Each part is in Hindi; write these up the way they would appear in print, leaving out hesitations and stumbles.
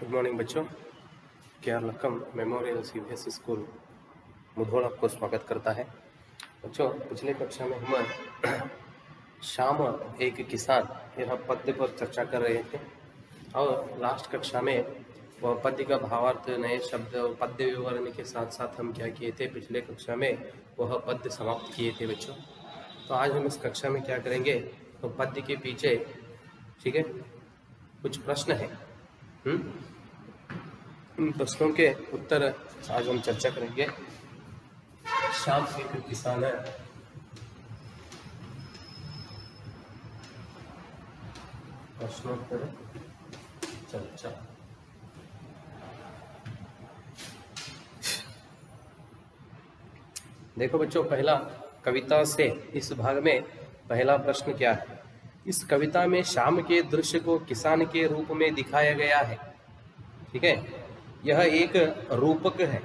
गुड मॉर्निंग बच्चों। KR Lakkam memorial CBSE school Mudhol आपको स्वागत करता है। बच्चों, पिछले कक्षा में हम श्याम एक किसान यह पद्य पर चर्चा कर रहे थे और लास्ट कक्षा में वह पद्य का भावार्थ, नए शब्द और पद्य विवरण के साथ साथ हम क्या किए थे, पिछले कक्षा में वह पद्य समाप्त किए थे बच्चों। तो आज हम इस कक्षा में क्या करेंगे, तो पद्य के पीछे ठीक है कुछ प्रश्न है। इन प्रश्नों के उत्तर आज हम चर्चा करेंगे। श्याम एक किसान है। प्रश्नोत्तर चर्चा। देखो बच्चों, पहला कविता से इस भाग में पहला प्रश्न क्या है। इस कविता में श्याम के दृश्य को किसान के रूप में दिखाया गया है। ठीक है, यह एक रूपक है।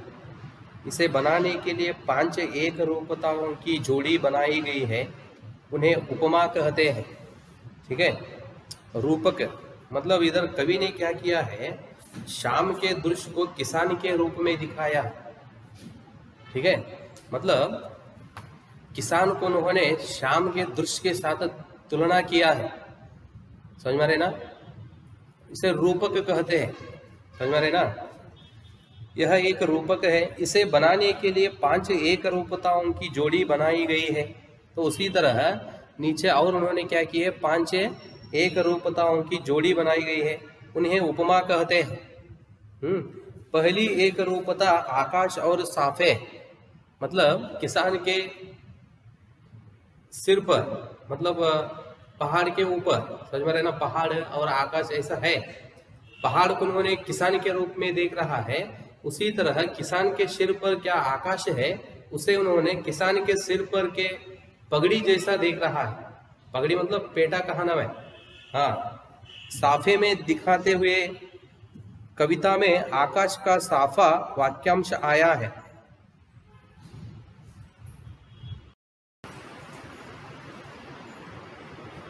इसे बनाने के लिए 5 एक रूपताओं की जोड़ी बनाई गई है। उन्हें उपमा कहते हैं। ठीक है, रूपक मतलब इधर कवि ने क्या किया है, श्याम के दृश्य को किसान के रूप में दिखाया। ठीक है, मतलब किसान को उन्होंने श्याम के दृश्य के साथ तुलना किया है। समझ में आ रहे ना, इसे रूपक कहते हैं। समझ में आ रहे ना, यह एक रूपक है। इसे बनाने के लिए 5 एक रूपताओं की जोड़ी बनाई गई है। तो उसी तरह नीचे और उन्होंने क्या की है, 5 एक रूपताओं की जोड़ी बनाई गई है। उन्हें उपमा कहते हैं। पहली एक रूपता आकाश और साफे, मतलब किसान के सिर पर, मतलब पहाड़ के ऊपर। समझ में रहे ना, पहाड़ और आकाश ऐसा है। पहाड़ को उन्होंने किसान के रूप में देख रहा है। उसी तरह किसान के सिर पर क्या आकाश है, उसे उन्होंने किसान के सिर पर के पगड़ी जैसा देख रहा है। पगड़ी मतलब पेटा कहा नाम है। हाँ, साफे में दिखाते हुए कविता में आकाश का साफा वाक्यांश आया है।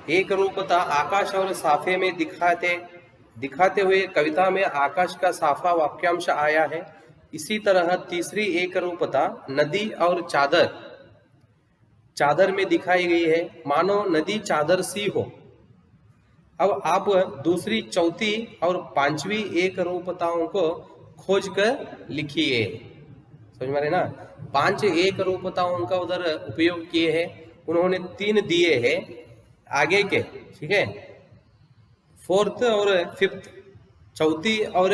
एक रूपता आकाश और साफे में दिखाते हुए कविता में आकाश का साफा वाक्यांश आया है। इसी तरह तीसरी एक रूपता नदी और चादर में दिखाई गई है, मानो नदी चादर सी हो। अब आप दूसरी, चौथी और पांचवी एक रूपताओं को खोज कर लिखिए। समझ में आ रहे ना, 5 एक रूपताओं का उधर उपयोग किए हैं। उन्होंने 3 दिए हैं आगे के। ठीक है, 4th और 5th, चौथी और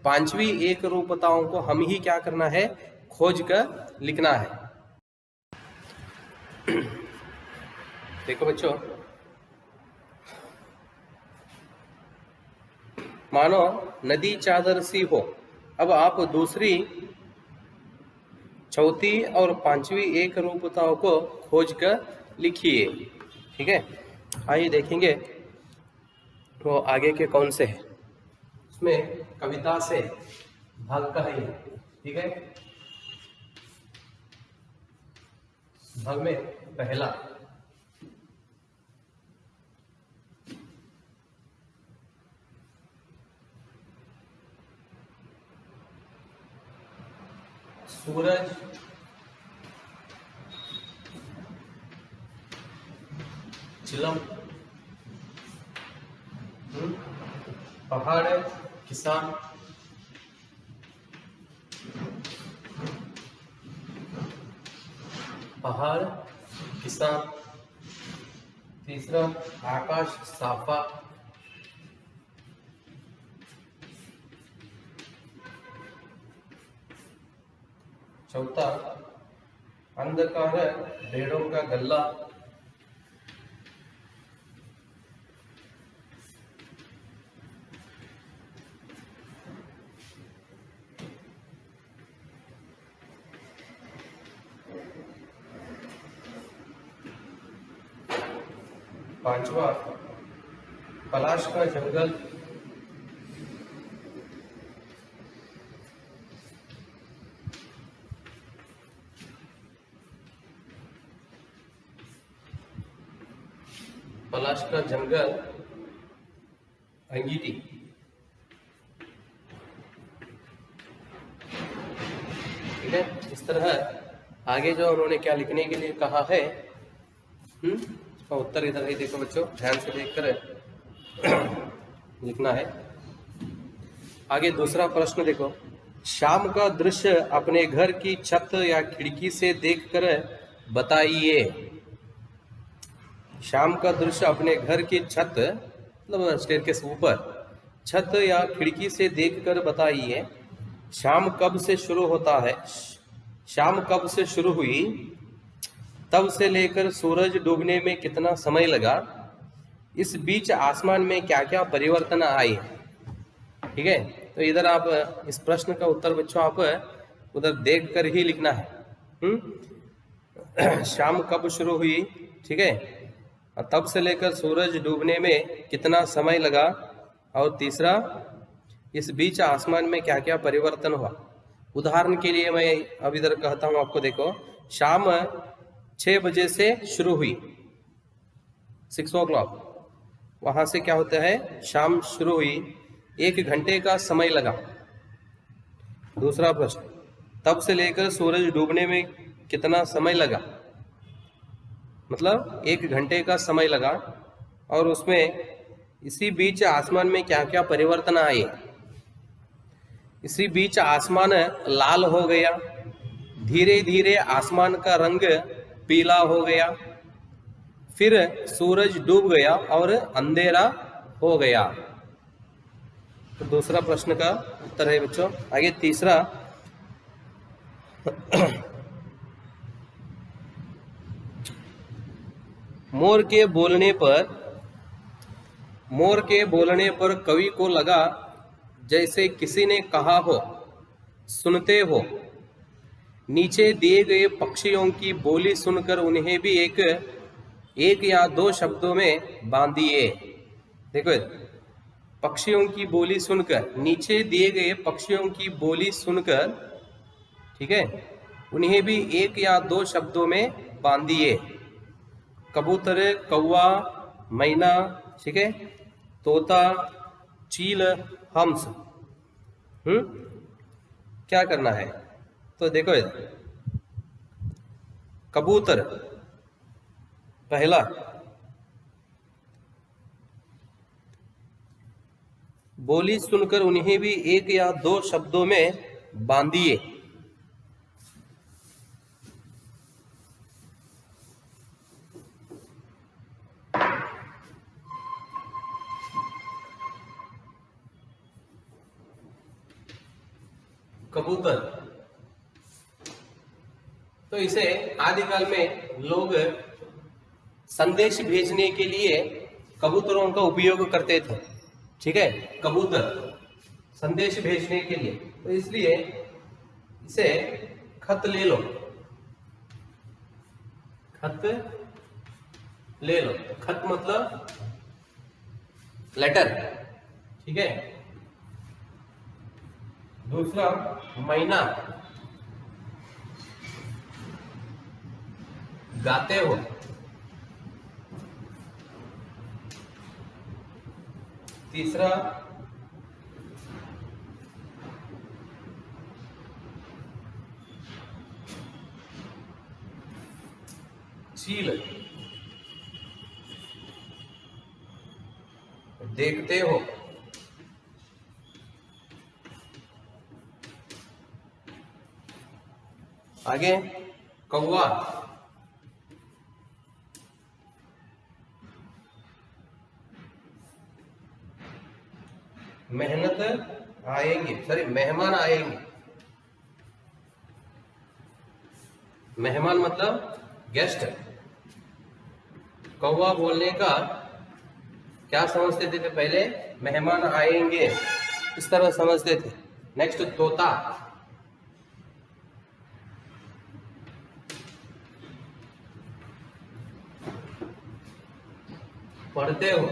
पांचवी एक रूपताओं को हम ही क्या करना है, खोज कर लिखना है। देखो बच्चों, मानो नदी चादर सी हो। अब आप दूसरी, चौथी और पांचवी एक रूपताओं को खोज कर लिखिए। ठीक है, आइए देखेंगे वो आगे के कौन से हैं। उसमें कविता से भाग का है। ठीक है, भाग में पहला सूरज चिलम, पहाड़ किसान, पहाड़ किसान। तीसरा आकाश साफा। चौथा अंधकार भेड़ों का गल्ला। पांचवा पलाश का जंगल। पलाश का जंगल अंगीठी। ठीक है। इस तरह आगे जो उन्होंने क्या लिखने के लिए कहा है, इसका उत्तर इधर ही देखो बच्चों, ध्यान से देखकर लिखना है। आगे दूसरा प्रश्न देखो, शाम का दृश्य अपने घर की छत या खिड़की से देखकर बताइए। शाम का दृश्य अपने घर की छत, मतलब स्टेयरकेस ऊपर, छत या खिड़की से देखकर बताइए। शाम कब से शुरू होता है, शाम कब से शुरू हुई, तब से लेकर सूरज डूबने में कितना समय लगा, इस बीच आसमान में क्या क्या परिवर्तन आए। ठीक है, तो इधर आप इस प्रश्न का उत्तर बच्चों आप उधर देख कर ही लिखना है। शाम कब शुरू हुई, ठीक है, और तब से लेकर सूरज डूबने में कितना समय लगा, और तीसरा इस बीच आसमान में क्या क्या परिवर्तन हुआ। उदाहरण के लिए मैं अब इधर कहता हूं आपको, देखो शाम 6 बजे से शुरू हुई, 6 o'clock, वहां से क्या होता है, शाम शुरू हुई, 1 घंटे का समय लगा। दूसरा प्रश्न, तब से लेकर सूरज डूबने में कितना समय लगा, मतलब 1 घंटे का समय लगा, और उसमें इसी बीच आसमान में क्या क्या परिवर्तन आए। इसी बीच आसमान लाल हो गया, धीरे धीरे आसमान का रंग पीला हो गया, फिर सूरज डूब गया और अंधेरा हो गया। तो दूसरा प्रश्न का उत्तर है बच्चों। आगे तीसरा, मोर के बोलने पर कवि को लगा जैसे किसी ने कहा हो, सुनते हो। नीचे दिए गए पक्षियों की बोली सुनकर उन्हें भी एक या 2 शब्दों में बांधिए। देखो, पक्षियों की बोली सुनकर, नीचे दिए गए पक्षियों की बोली सुनकर, ठीक है, उन्हें भी 1 या 2 शब्दों में बांधिए। कबूतर, कौवा, मैना, ठीक है, तोता, चील, हंस। क्या करना है, तो देखो कबूतर पहला, बोली सुनकर उन्हें भी 1 या 2 शब्दों में बांधिए। कबूतर, तो इसे आदिकाल में लोग संदेश भेजने के लिए कबूतरों का उपयोग करते थे। ठीक है, कबूतर संदेश भेजने के लिए, तो इसलिए इसे खत ले लो, खत ले लो। खत मतलब लेटर, ठीक है। दूसरा महीना, गाते हो। तीसरा चील, देखते हो। आगे कौवा, मेहनत आएंगे, सॉरी मेहमान आएंगे। मेहमान मतलब गेस्ट। कौवा बोलने का क्या समझते थे पहले, मेहमान आएंगे, इस तरह समझते थे। नेक्स्ट तोता, पढ़ते हो।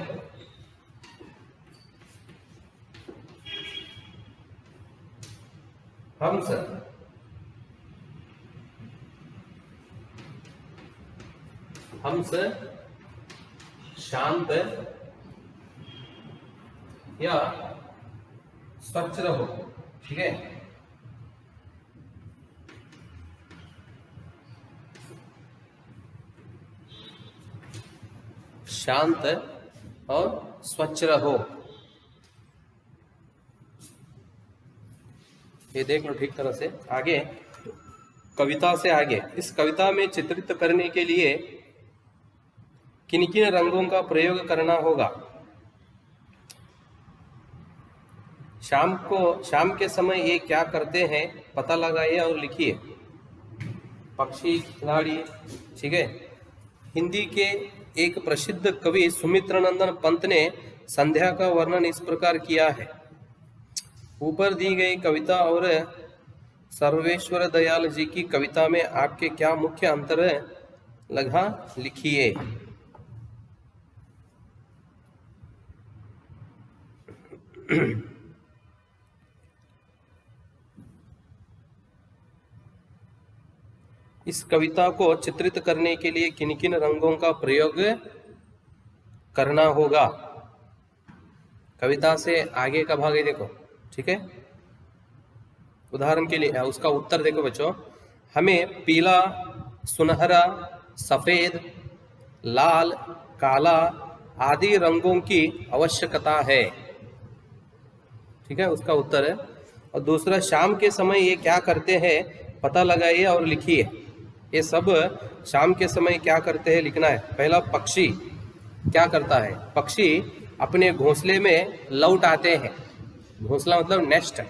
हंस, हंस शांत या स्वच्छ रहो, ठीक है। शांत और स्वच्छ रहो। ये देख लो ठीक तरह से। आगे कविता से आगे, इस कविता में चित्रित करने के लिए किन किन रंगों का प्रयोग करना होगा? शाम के समय ये क्या करते हैं पता लगाइए और लिखिए। पक्षी, खिलाड़ी, ठीक है। हिंदी के एक प्रसिद्ध कवि सुमित्रानंद पंत ने संध्या का वर्णन इस प्रकार किया है। ऊपर दी गई कविता और सर्वेश्वर दयाल जी की कविता में आपके क्या मुख्य अंतर लगा, लिखिए। इस कविता को चित्रित करने के लिए किन किन रंगों का प्रयोग करना होगा? कविता से आगे का भाग है देखो, ठीक है। उदाहरण के लिए उसका उत्तर देखो बच्चों। हमें पीला, सुनहरा, सफेद, लाल, काला आदि रंगों की आवश्यकता है, ठीक है, उसका उत्तर है। और दूसरा, शाम के समय ये क्या करते हैं पता लगाइए और लिखिए। ये सब शाम के समय क्या करते हैं लिखना है। पहला, पक्षी क्या करता है? पक्षी अपने घोंसले में लौट आते हैं। घोंसला मतलब नेस्ट।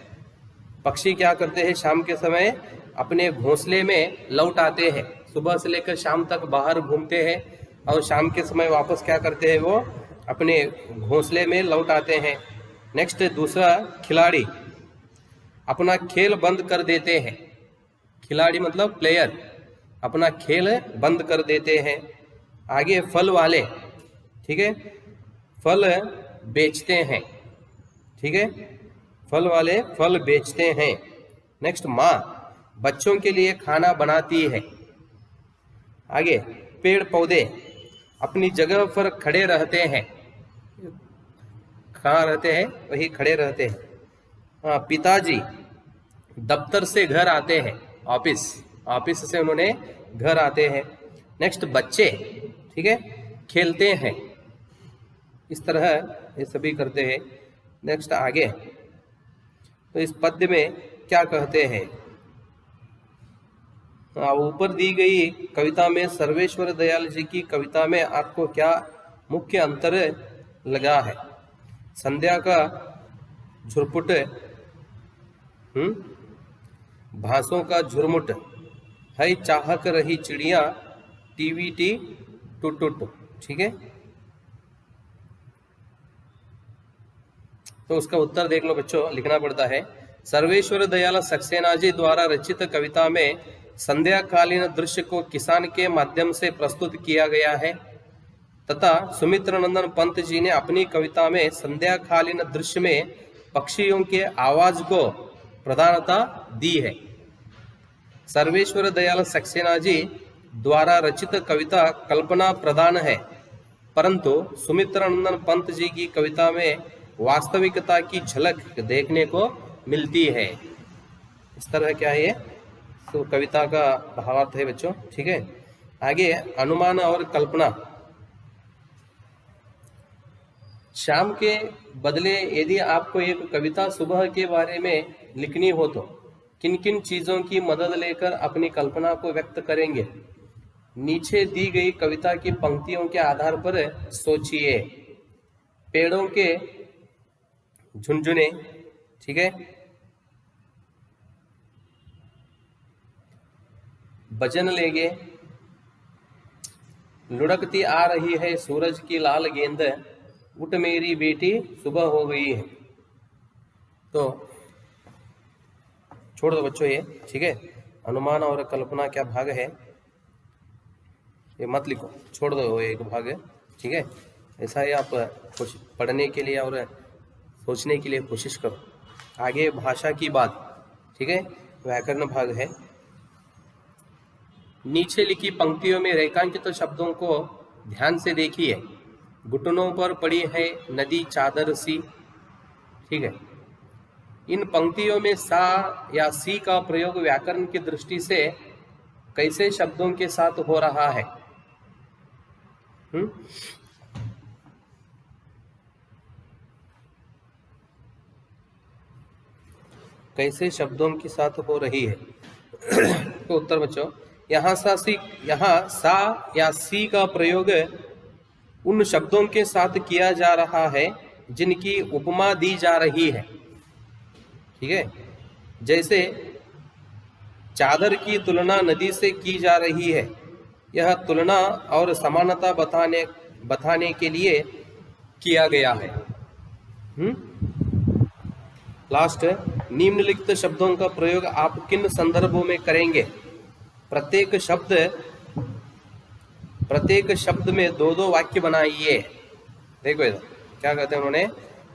पक्षी क्या करते हैं शाम के समय? अपने घोंसले में लौट आते हैं। सुबह से लेकर शाम तक बाहर घूमते हैं और शाम के समय वापस क्या करते हैं? वो अपने घोंसले में लौट आते हैं। नेक्स्ट, दूसरा, खिलाड़ी अपना खेल बंद कर देते हैं। खिलाड़ी मतलब प्लेयर, अपना खेल बंद कर देते हैं। आगे, फल वाले, ठीक है, फल बेचते हैं, ठीक है, फल वाले फल बेचते हैं। नेक्स्ट, माँ बच्चों के लिए खाना बनाती है। आगे, पेड़ पौधे अपनी जगह पर खड़े रहते हैं। कहाँ रहते हैं? वही खड़े रहते हैं। पिताजी दफ्तर से घर आते हैं, ऑफिस से उन्होंने घर आते हैं। नेक्स्ट, बच्चे, ठीक है, खेलते हैं। इस तरह ये सभी करते हैं। नेक्स्ट, आगे तो इस पद्य में क्या कहते हैं? ऊपर दी गई कविता में सर्वेश्वर दयाल जी की कविता में आपको क्या मुख्य अंतर लगा है? संध्या का झुरपुट, भासों का झुरमुट, है चाहक रही चिड़िया, टीवीटी टुट, ठीक है। तो उसका उत्तर देख लो बच्चों, लिखना पड़ता है। सर्वेश्वर दयाल सक्सेना जी द्वारा रचित कविता में संध्याकालीन दृश्य को किसान के माध्यम से प्रस्तुत किया गया है तथा सुमित्रानंदन पंत जी ने अपनी कविता में संध्याकालीन दृश्य में पक्षियों के आवाज को प्रधानता दी है। सर्वेश्वर दयाल सक्सेना जी द्वारा रचित कविता कल्पना प्रधान है, परंतु सुमित्रानंदन पंत जी की कविता में वास्तविकता की झलक देखने को मिलती है। इस तरह क्या है ये तो कविता का भावार्थ है बच्चों, ठीक है। आगे, अनुमान और कल्पना। शाम के बदले यदि आपको एक कविता सुबह के बारे में लिखनी हो तो किन किन चीजों की मदद लेकर अपनी कल्पना को व्यक्त करेंगे? नीचे दी गई कविता की पंक्तियों के आधार पर सोचिए। पेड़ों के झुनझुने, ठीक है, भजन लेंगे, लुढ़कती आ रही है सूरज की लाल गेंद, उठ मेरी बेटी सुबह हो गई है। तो छोड़ दो बच्चों ये, ठीक है। अनुमान और कल्पना क्या भाग है ये मत लिखो, छोड़ दो, वो एक भाग है, ठीक है। ऐसा ही आप कुछ पढ़ने के लिए और सोचने के लिए कोशिश करो। आगे, भाषा की बात, ठीक है, व्याकरण भाग है। नीचे लिखी पंक्तियों में रेखांकित शब्दों को ध्यान से देखिए। घुटनों पर पड़ी है नदी चादर सी, ठीक है। इन पंक्तियों में सा या सी का प्रयोग व्याकरण की दृष्टि से कैसे शब्दों के साथ हो रहा है? कैसे शब्दों के साथ हो रही है? तो उत्तर बच्चों, यहाँ सा या सी का प्रयोग उन शब्दों के साथ किया जा रहा है जिनकी उपमा दी जा रही है। ठीक है, जैसे चादर की तुलना नदी से की जा रही है। यह तुलना और समानता बताने के लिए किया गया है। लास्ट, निम्नलिखित शब्दों का प्रयोग आप किन संदर्भों में करेंगे? प्रत्येक शब्द में दो दो वाक्य बनाइए। देखो इधर क्या कहते हैं उन्होंने,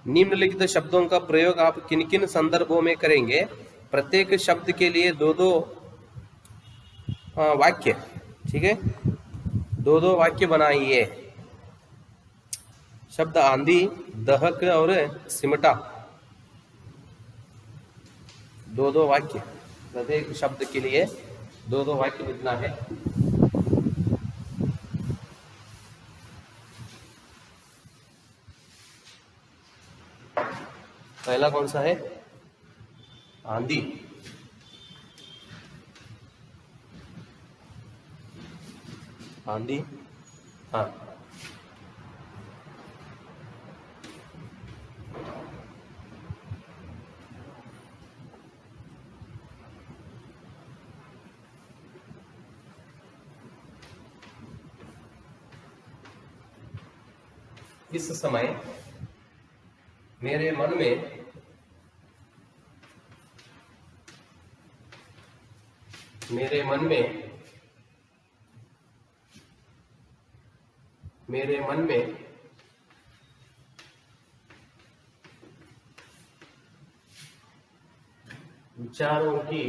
निम्नलिखित शब्दों का प्रयोग आप किन किन संदर्भों में करेंगे? प्रत्येक शब्द के लिए दो दो वाक्य। ठीक है, दो दो वाक्य बनाइए। शब्द आंधी, दहक और सिमटा, दो दो वाक्य। प्रत्येक शब्द के लिए दो दो वाक्य लिखना है। पहला कौन सा है? आंधी। आंधी, हाँ। इस समय मेरे मन में विचारों की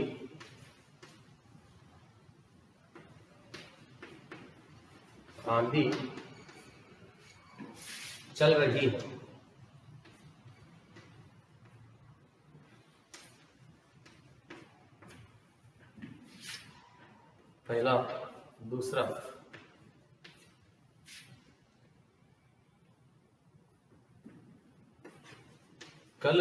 आंधी चल रही है। पहला। दूसरा, कल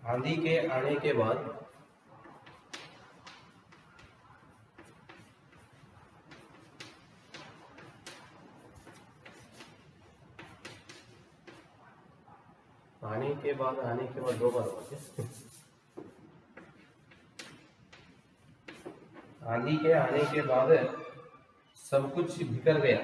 आंधी के आने के बाद आने के बाद दो बार होते। आंधी के आने के बाद सब कुछ बिखर गया।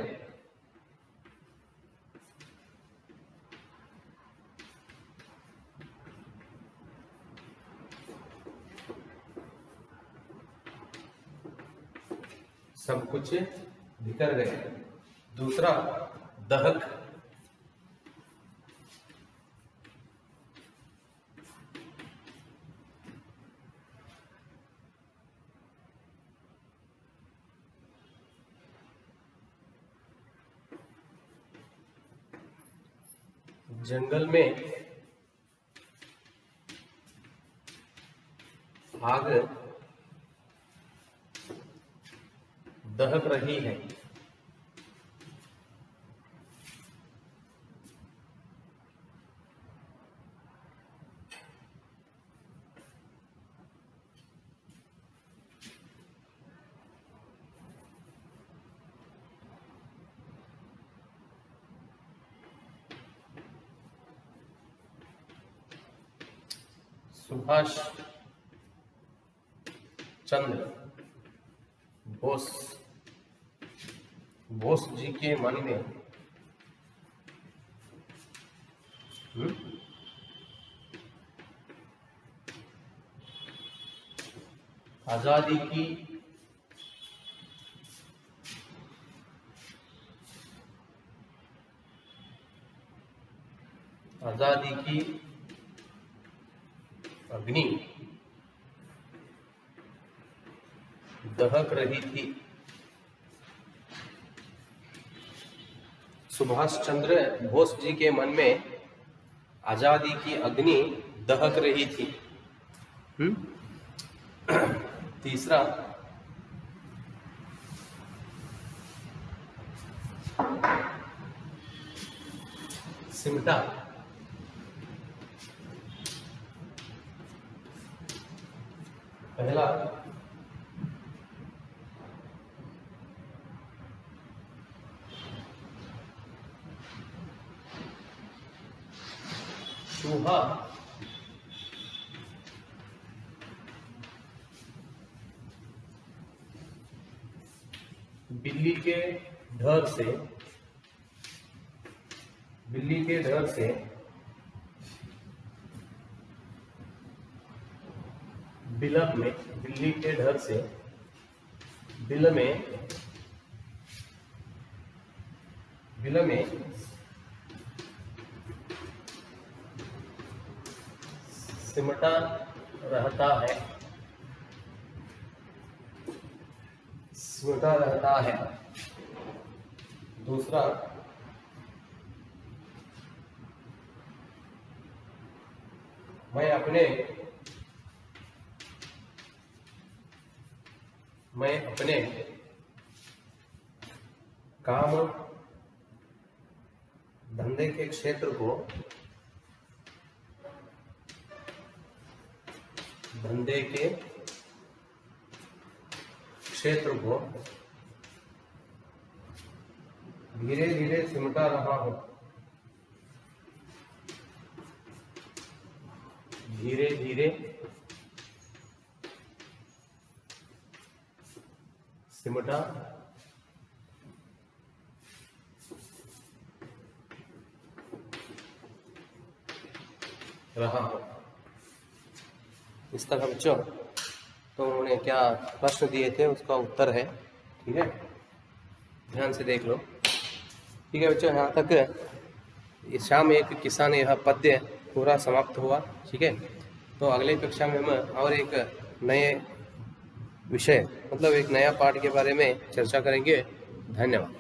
सब कुछ बिखर गया। दूसरा, दहक। जंगल में आग दहक रही है। सुभाष चंद्र बोस जी के मन में आजादी की अग्नि दहक रही थी। सुभाष चंद्र बोस जी के मन में आजादी की अग्नि दहक रही थी। तीसरा, सिमटा। पहला चूहा बिल्ली के डर से बिल में सिमटा रहता है। दूसरा मैं अपने काम धंधे के क्षेत्र को धीरे धीरे सिमटा रहा हूं। धीरे धीरे सिमटा रहा हूं। इस तरह बच्चों तो उन्होंने क्या प्रश्न दिए थे उसका उत्तर है। ठीक है, ध्यान से देख लो। ठीक है बच्चों, यहाँ तक शाम एक किसान यह पद्य पूरा समाप्त हुआ। ठीक है, तो अगले कक्षा में हम और एक नए विषय मतलब एक नया पाठ के बारे में चर्चा करेंगे। धन्यवाद।